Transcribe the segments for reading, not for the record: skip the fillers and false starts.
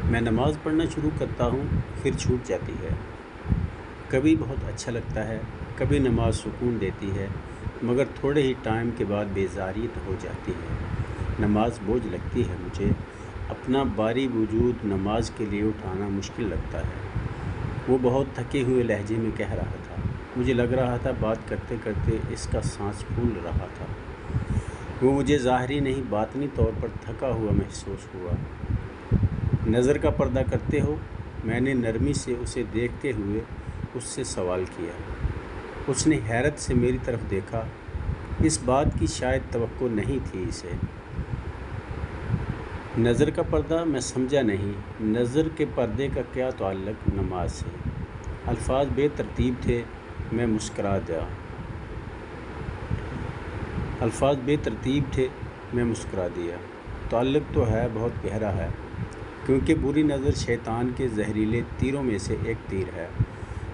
میں نماز پڑھنا شروع کرتا ہوں، پھر چھوٹ جاتی ہے۔ کبھی بہت اچھا لگتا ہے، کبھی نماز سکون دیتی ہے، مگر تھوڑے ہی ٹائم کے بعد بیزاریت ہو جاتی ہے۔ نماز بوجھ لگتی ہے مجھے، اپنا باری وجود نماز کے لیے اٹھانا مشکل لگتا ہے۔ وہ بہت تھکے ہوئے لہجے میں کہہ رہا تھا۔ مجھے لگ رہا تھا بات کرتے کرتے اس کا سانس پھول رہا تھا۔ وہ مجھے ظاہری نہیں باطنی طور پر تھکا ہوا محسوس ہوا۔ نظر کا پردہ کرتے ہو؟ میں نے نرمی سے اسے دیکھتے ہوئے اس سے سوال کیا۔ اس نے حیرت سے میری طرف دیکھا۔ اس بات کی شاید توقع نہیں تھی اسے۔ نظر کا پردہ؟ میں سمجھا نہیں۔ نظر کے پردے کا کیا تعلق نماز سے؟ الفاظ بے ترتیب تھے، میں مسکرا دیا۔ تعلق تو ہے، بہت گہرا ہے، کیونکہ بری نظر شیطان کے زہریلے تیروں میں سے ایک تیر ہے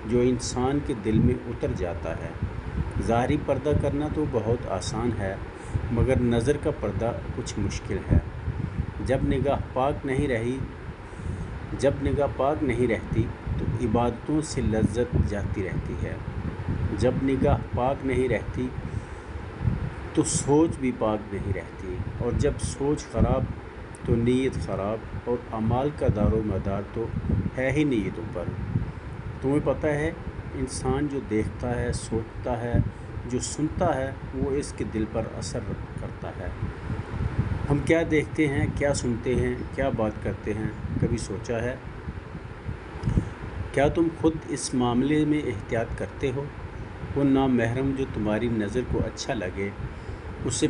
جو انسان کے دل میں اتر جاتا ہے۔ ظاہری پردہ کرنا تو بہت آسان ہے، مگر نظر کا پردہ کچھ مشکل ہے۔ جب نگاہ پاک نہیں رہتی تو عبادتوں سے لذت جاتی رہتی ہے۔ جب نگاہ پاک نہیں رہتی تو سوچ بھی پاک نہیں رہتی، اور جب سوچ خراب تو نیت خراب، اور اعمال کا دار و مدار تو ہے ہی نیتوں پر۔ تمہیں پتہ ہے، انسان جو دیکھتا ہے، سوچتا ہے، جو سنتا ہے، وہ اس کے دل پر اثر کرتا ہے۔ ہم کیا دیکھتے ہیں، کیا سنتے ہیں، کیا بات کرتے ہیں، کبھی سوچا ہے؟ کیا تم خود اس معاملے میں احتیاط کرتے ہو؟ وہ نامحرم جو تمہاری نظر کو اچھا لگے، اسے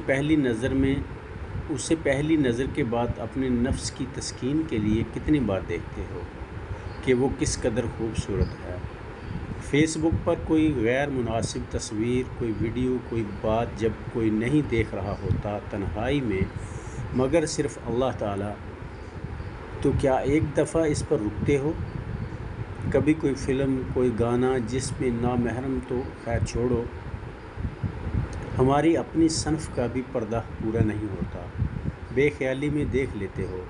پہلی نظر کے بعد اپنے نفس کی تسکین کے لیے کتنی بار دیکھتے ہو کہ وہ کس قدر خوبصورت ہے؟ فیس بک پر کوئی غیر مناسب تصویر، کوئی ویڈیو، کوئی بات جب کوئی نہیں دیکھ رہا ہوتا تنہائی میں مگر صرف اللہ تعالیٰ، تو کیا ایک دفعہ اس پر رکتے ہو؟ کبھی کوئی فلم، کوئی گانا جس میں نامحرم، تو خیر چھوڑو، ہماری اپنی صنف کا بھی پردہ پورا نہیں ہوتا، بے خیالی میں دیکھ لیتے ہو،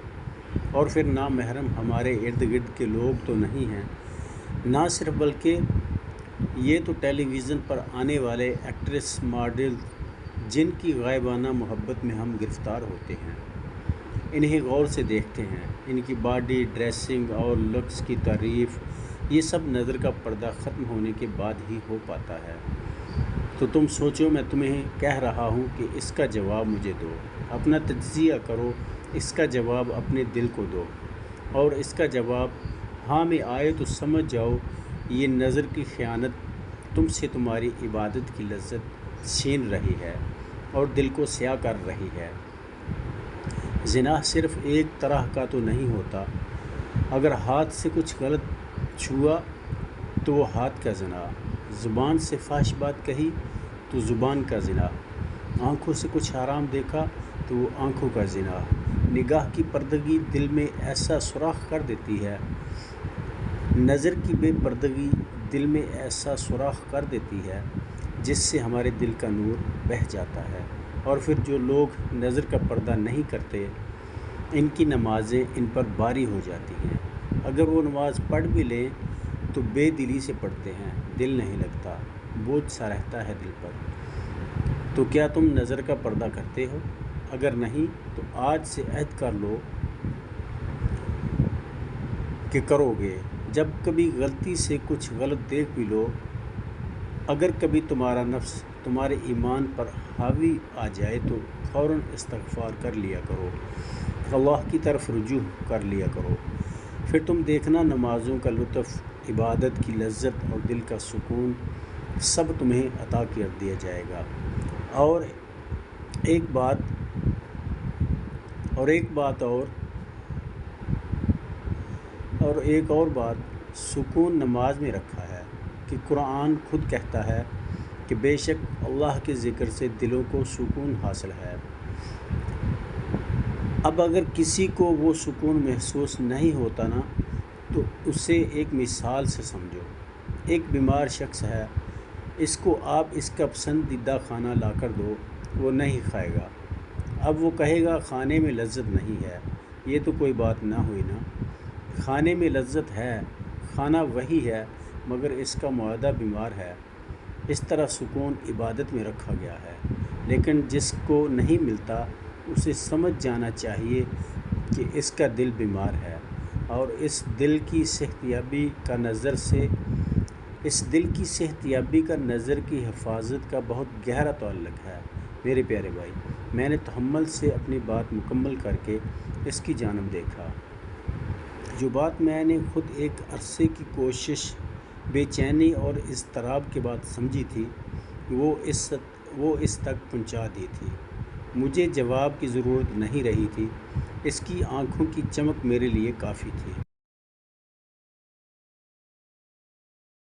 اور پھر نامحرم ہمارے ارد گرد کے لوگ تو نہیں ہیں نہ صرف، بلکہ یہ تو ٹیلی ویژن پر آنے والے ایکٹریس، ماڈل، جن کی غائبانہ محبت میں ہم گرفتار ہوتے ہیں۔ انہیں غور سے دیکھتے ہیں، ان کی باڈی، ڈریسنگ اور لکس کی تعریف، یہ سب نظر کا پردہ ختم ہونے کے بعد ہی ہو پاتا ہے۔ تو تم سوچو، میں تمہیں کہہ رہا ہوں کہ اس کا جواب مجھے دو، اپنا تجزیہ کرو، اس کا جواب اپنے دل کو دو، اور اس کا جواب ہاں میں آئے تو سمجھ جاؤ یہ نظر کی خیانت تم سے تمہاری عبادت کی لذت چھین رہی ہے اور دل کو سیاہ کر رہی ہے۔ زنا صرف ایک طرح کا تو نہیں ہوتا۔ اگر ہاتھ سے کچھ غلط چھوا تو وہ ہاتھ کا زنا، زبان سے فحش بات کہی تو زبان کا زنا، آنکھوں سے کچھ حرام دیکھا تو وہ آنکھوں کا زنا۔ نگاہ کی پردگی دل میں ایسا سوراخ کر دیتی ہے، نظر کی بے پردگی دل میں ایسا سوراخ کر دیتی ہے جس سے ہمارے دل کا نور بہہ جاتا ہے، اور پھر جو لوگ نظر کا پردہ نہیں کرتے، ان کی نمازیں ان پر باری ہو جاتی ہیں۔ اگر وہ نماز پڑھ بھی لیں تو بے دلی سے پڑھتے ہیں، دل نہیں لگتا، بوجھ سا رہتا ہے دل پر۔ تو کیا تم نظر کا پردہ کرتے ہو؟ اگر نہیں تو آج سے عہد کر لو کہ کرو گے۔ جب کبھی غلطی سے کچھ غلط دیکھ بھی لو، اگر کبھی تمہارا نفس تمہارے ایمان پر حاوی آ جائے تو فوراً استغفار کر لیا کرو، اللہ کی طرف رجوع کر لیا کرو۔ پھر تم دیکھنا، نمازوں کا لطف، عبادت کی لذت اور دل کا سکون سب تمہیں عطا کر دیا جائے گا۔ اور ایک اور بات، سکون نماز میں رکھا ہے کہ قرآن خود کہتا ہے کہ بے شک اللہ کے ذکر سے دلوں کو سکون حاصل ہے۔ اب اگر کسی کو وہ سکون محسوس نہیں ہوتا نا، تو اسے ایک مثال سے سمجھو۔ ایک بیمار شخص ہے، اس کو آپ اس کا پسندیدہ کھانا لا کر دو، وہ نہیں کھائے گا۔ اب وہ کہے گا کھانے میں لذت نہیں ہے، یہ تو کوئی بات نہ ہوئی نا۔ کھانے میں لذت ہے، کھانا وہی ہے، مگر اس کا معدہ بیمار ہے۔ اس طرح سکون عبادت میں رکھا گیا ہے، لیکن جس کو نہیں ملتا اسے سمجھ جانا چاہیے کہ اس کا دل بیمار ہے، اور اس دل کی صحت یابی کا نظر کی حفاظت کا بہت گہرا تعلق ہے۔ میرے پیارے بھائی، میں نے تحمل سے اپنی بات مکمل کر کے اس کی جانب دیکھا۔ جو بات میں نے خود ایک عرصے کی کوشش، بے چینی اور اضطراب کے بعد سمجھی تھی، وہ اس تک پہنچا دی تھی۔ مجھے جواب کی ضرورت نہیں رہی تھی، اس کی آنکھوں کی چمک میرے لیے کافی تھی۔